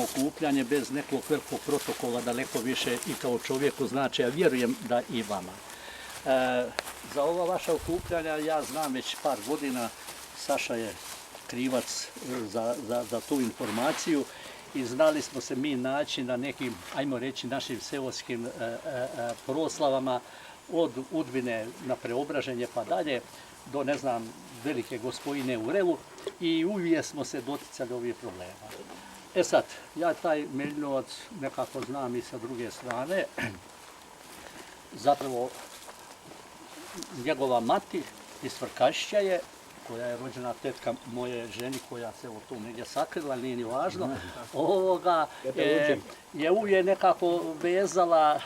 okupljanje bez nekog velikog protokola daleko više i kao čovjeku znači, a vjerujem da i vama. Za ova vaša okupljanja ja znam već par godina, Saša je krivac za tu informaciju i znali smo se mi naći na nekim, ajmo reći, našim seoskim proslavama od Udbine na Preobraženje pa dalje do, ne znam, Velike Gospojine u Revu i uvijek smo se doticali ovih problema. E sad, ja taj Meljinovac nekako znam i sa druge strane, zapravo njegova mati iz Frkašića je, koja je rođena tetka moje ženi, koja se tu negdje sakrila, nije ni važno, je uvijek nekako vezala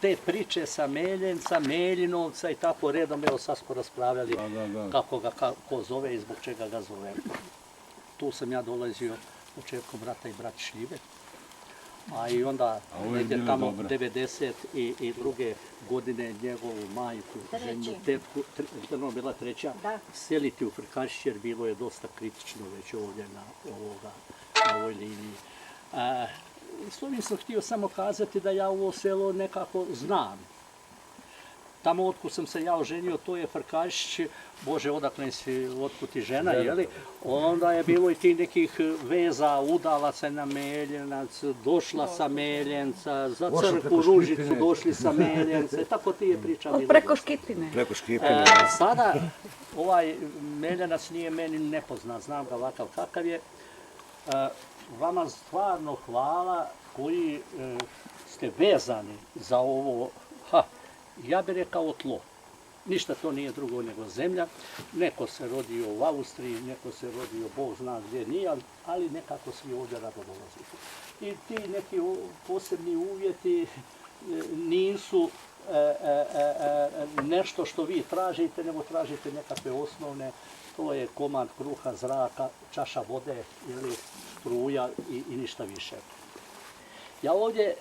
te priče sa Meljenca, Meljinovca i tako redom, evo sad smo raspravljali kako ga ko zove i zbog čega ga zove. Tu sam ja dolazio početkom rata i brat Šljive, a i onda negdje tamo 92. godine njegovu majku, ženu, tetku, bila treća, seliti u Frkašić jer bilo je dosta kritično već ovdje na ovoj liniji. S ovim sam htio samo kazati da ja ovo selo nekako znam. Tamo otkud sam se ja oženio, to je Frkašić, Bože, odakle si, otkud ti žena, jeli? Onda je bilo i ti nekih veza, udala se na Meljenac, došla sa Meljenca, za crkvu Ružicu došli sa Meljenca, tako ti je priča bilo. Preko Škipine. Preko Škipine. Sada, ovaj Meljenac nije meni nepoznat, znam ga ovakav kakav je. Vama stvarno hvala koji ste vezani za ovo, ja bih rekao tlo. Ništa to nije drugo nego zemlja. Neko se rodio u Austriji, neko se rodio, Bog zna gdje nije, ali nekako svi ovdje rado dolazite. I ti neki posebni uvjeti nisu nešto što vi tražite, nego tražite nekakve osnovne, to je komad kruha, zraka, čaša vode ili struja i ništa više. Ja ovdje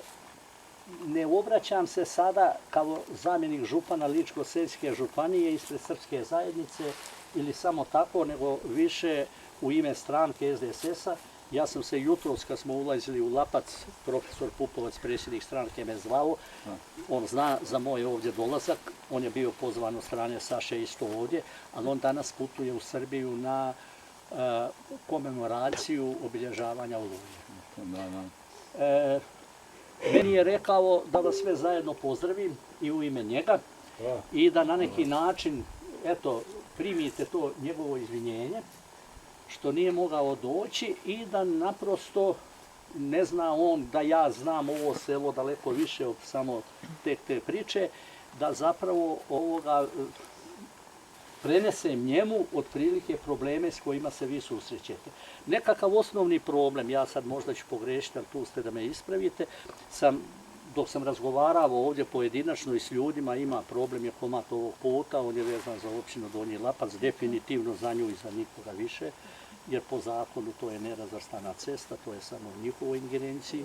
ne obraćam se sada kao zamjenik župana Ličko-senjske županije ispred Srpske zajednice ili samo tako, nego više u ime stranke SDSS-a. Ja sam se jutros, kad smo ulazili u Lapac, profesor Pupovac, predsjednik stranke, me zvao. On zna za moj ovdje dolazak, on je bio pozvan od strane Saše isto ovdje, ali on danas putuje u Srbiju na komemoraciju obilježavanja Oluje. Meni je rekao da vas sve zajedno pozdravim i u ime njega i da na neki način, eto, primite to njegovo izvinjenje što nije mogao doći i da naprosto ne zna on da ja znam ovo selo daleko više od samo te priče, da zapravo ovoga prenesem njemu otprilike probleme s kojima se vi susrećete. Nekakav osnovni problem, ja sad možda ću pogrešiti, ali tu ste da me ispravite, dok sam razgovarao ovdje pojedinačno i s ljudima, ima problem je komad ovog puta, on je vezan za općinu Donji Lapac, definitivno za nju i za nikoga više, jer po zakonu to je nerazvrstana cesta, to je samo u njihovoj ingerenciji.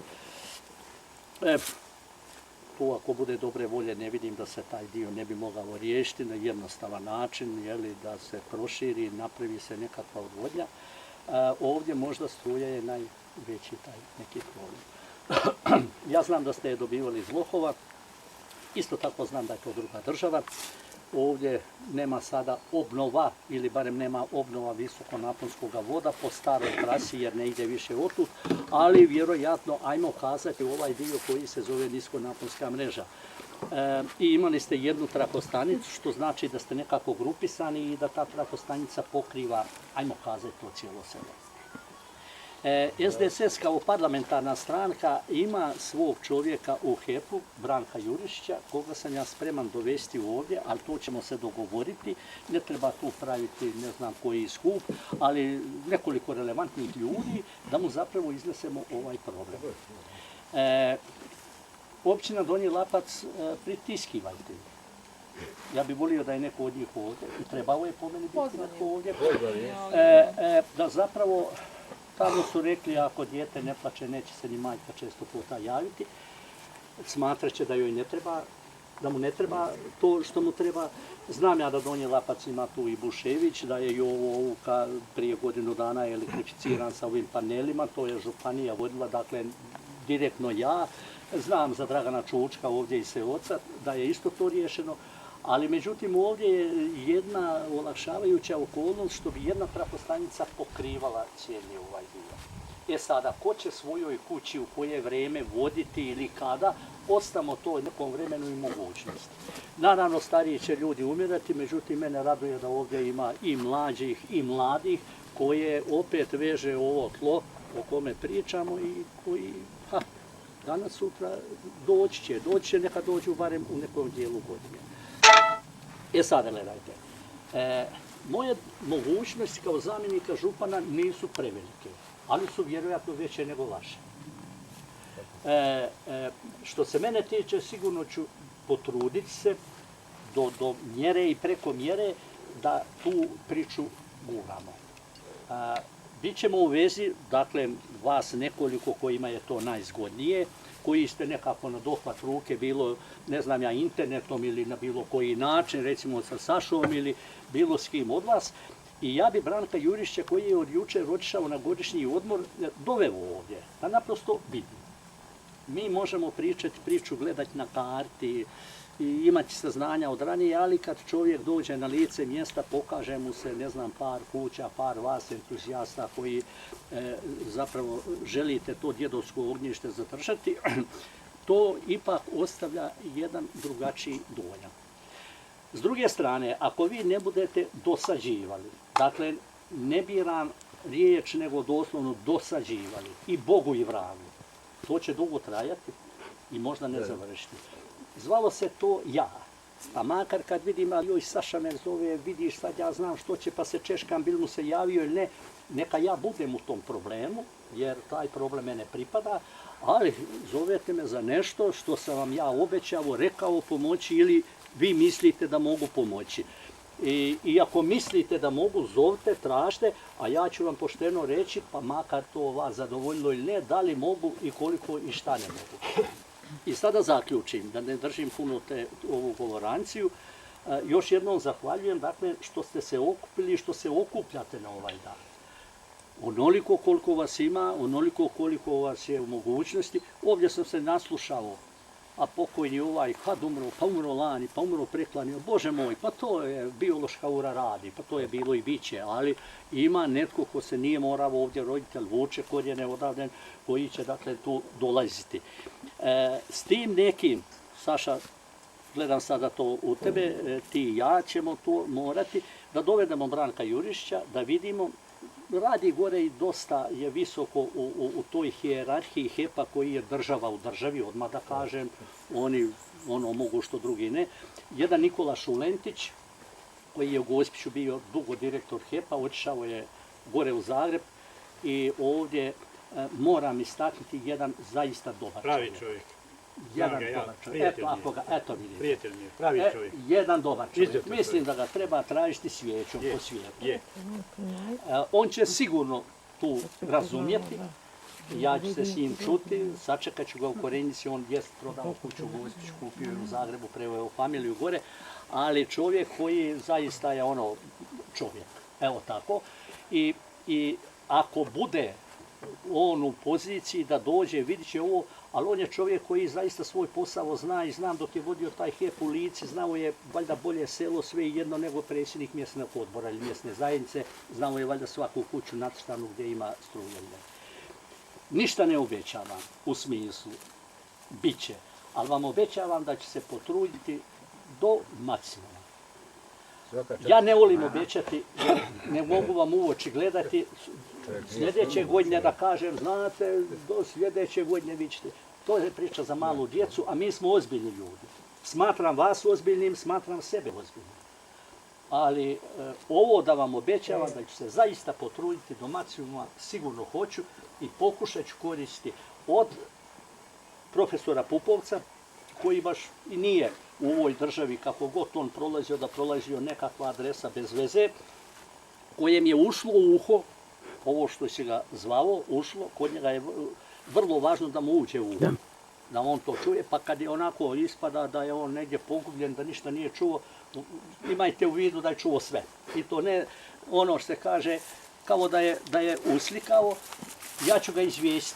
Tu ako bude dobre volje ne vidim da se taj dio ne bi mogao riješiti na jednostavan način, da se proširi, napravi se nekakva odvodnja. Ovdje možda struja je najveći taj neki problem. Ja znam da ste je dobivali iz Lohova, isto tako znam da je to druga država. Ovdje nema sada obnova, ili barem nema obnova visokonaponskog voda po staroj trasi jer ne ide više otud, ali vjerojatno, ajmo kazati, ovaj dio koji se zove niskonaponska mreža. I imali ste jednu trafostanicu, što znači da ste nekako grupisani i da ta trafostanica pokriva, ajmo kazati, to cijelo selo. SDSS kao parlamentarna stranka ima svog čovjeka u HEP-u, Branka Jurišića, koga sam ja spreman dovesti ovdje, ali to ćemo se dogovoriti. Ne treba tu praviti ne znam koji skup, ali nekoliko relevantnih ljudi da mu zapravo iznesemo ovaj problem. Općina Donji Lapac, pritiskivajte. Ja bih volio da je neko od njih ovdje i trebao je po meni biti neko ovdje. Da zapravo, tamo su rekli, ako dijete ne plače, neće se ni majka često puta javiti. Smatrat će da joj ne treba da mu ne treba to što mu treba. Znam ja da Donji Lapac ima tu i Bušević, da je i ovo prije godinu dana elektrificiran sa ovim panelima, to je županija vodila, dakle direktno ja. Znam za Dragana Čučka ovdje iz Seoca da je isto to riješeno, ali međutim ovdje je jedna olakšavajuća okolnost što bi jedna trafostanica pokrivala cijeli ovaj dio. Sada, ko će svojoj kući u koje vrijeme voditi ili kada, ostamo to nekom vremenu i mogućnosti. Naravno, stariji će ljudi umirati, međutim, mene raduje da ovdje ima i mlađih i mladih koje opet veže ovo tlo o kome pričamo i koji, danas, sutra doći će, neka dođu barem u nekom dijelu godine. Sada gledajte, moje mogućnosti kao zamjenika župana nisu prevelike, ali su vjerojatno veće nego vaše. Što se mene tiče, sigurno ću potruditi se do mjere i preko mjere da tu priču guramo. Bićemo u vezi, dakle, vas nekoliko kojima je to najzgodnije, koji ste nekako na dohvat ruke, bilo, ne znam ja, internetom ili na bilo koji način, recimo sa Sašom ili bilo s kim od vas. I ja bi Branka Jurišća, koji je od jučer otišao na godišnji odmor, doveo ovdje, da naprosto vidim. Mi možemo priču gledati na karti i imati saznanja od ranije, ali kad čovjek dođe na lice mjesta, pokaže mu se, ne znam, par kuća, par vas entuzijasta koji zapravo želite to djedovsko ognjište zadržati, to ipak ostavlja jedan drugačiji dojam. S druge strane, ako vi ne budete dosađivali, dakle, ne biram riječ, nego doslovno dosađivali, i Bogu i vragu, to će dugo trajati i možda ne završiti. Zvalo se to ja, a makar kad vidim, a joj, Saša me zove, vidiš, sad ja znam što će, pa se češkam, bil mu se javio ili ne, neka ja budem u tom problemu, jer taj problem mene pripada, ali zovete me za nešto što sam vam ja obećao, rekao pomoći ili vi mislite da mogu pomoći. I ako mislite da mogu, zovite, tražite, a ja ću vam pošteno reći, pa makar to vas zadovoljilo ili ne, da li mogu i koliko i šta ne mogu. I sada zaključim, da ne držim puno ovu govoranciju, još jednom zahvaljujem, dakle, što ste se okupili i što se okupljate na ovaj dan. Onoliko koliko vas ima, onoliko koliko vas je u mogućnosti. Ovdje sam se naslušao, a pokojni ovaj, kad umro, pa umro lani, pa umro preklani, Bože moj, pa to je biološka ura radi, pa to je bilo i biće, ali ima netko ko se nije morao ovdje, roditelj vuče korijene odavden, koji će, dakle, tu dolaziti. S tim nekim, Saša, gledam sada to u tebe, ti i ja ćemo to morati, da dovedemo Branka Jurišća, da vidimo, radi gore i dosta je visoko u toj hijerarhiji HEP-a koji je država u državi, odmah da kažem, oni mogu što drugi ne. Jedan Nikola Šulentić, koji je u Gospiću bio dugo direktor HEP-a, otišao je gore u Zagreb i ovdje moram istaknuti jedan zaista dobar čovjek. Pravi čovjek. Jedan dobar čovjek. Eto vidite. Prijatelj mi je, pravi čovjek. Jedan dobar čovjek. Mislim da ga treba tražiti svijećom po svijetu. On će sigurno tu razumjeti. Ja ću se s njim čuti, sačekat ću ga u Korenici, on jest prodao kuću u Gospiću, kupio je u Zagrebu, preveo familiju gore, ali čovjek koji zaista je čovjek. Evo tako. I ako bude on u poziciji da dođe, vidit će ovo, ali on je čovjek koji zaista svoj posao zna i znam dok je vodio taj HEP u Lici, znao je valjda bolje selo sve jedno nego predsjednik mjesnog odbora ili mjesne zajednice, znao je valjda svaku kuću nacrtanu gdje ima struje. Ništa ne obećavam u smislu, bit će, ali vam obećavam da će se potruditi do maksimuma. Ja ne volim obećati, ne mogu vam u oči gledati, sljedeće godine da kažem, znate, do sljedeće godine vi ćete. To je priča za malu djecu, a mi smo ozbiljni ljudi. Smatram vas ozbiljnim, smatram sebe ozbiljnim. Ali ovo da vam obećavam da ću se zaista potruditi do maksimuma, sigurno hoću i pokušat ću koristiti od profesora Pupovca, koji baš i nije u ovoj državi, kako god on prolazio, da prolazio nekakva adresa bez veze, kojem je ušlo u uho, ovo što si ga zvao, ušlo, kod njega je vrlo važno da mu uđe u uho. da on to čuje, pa kad je onako ispada da je on negdje pogubljen, da ništa nije čuo, imajte u vidu da je čuo sve. I to ne ono što se kaže, kao da je uslikao, ja ću ga izvijestiti.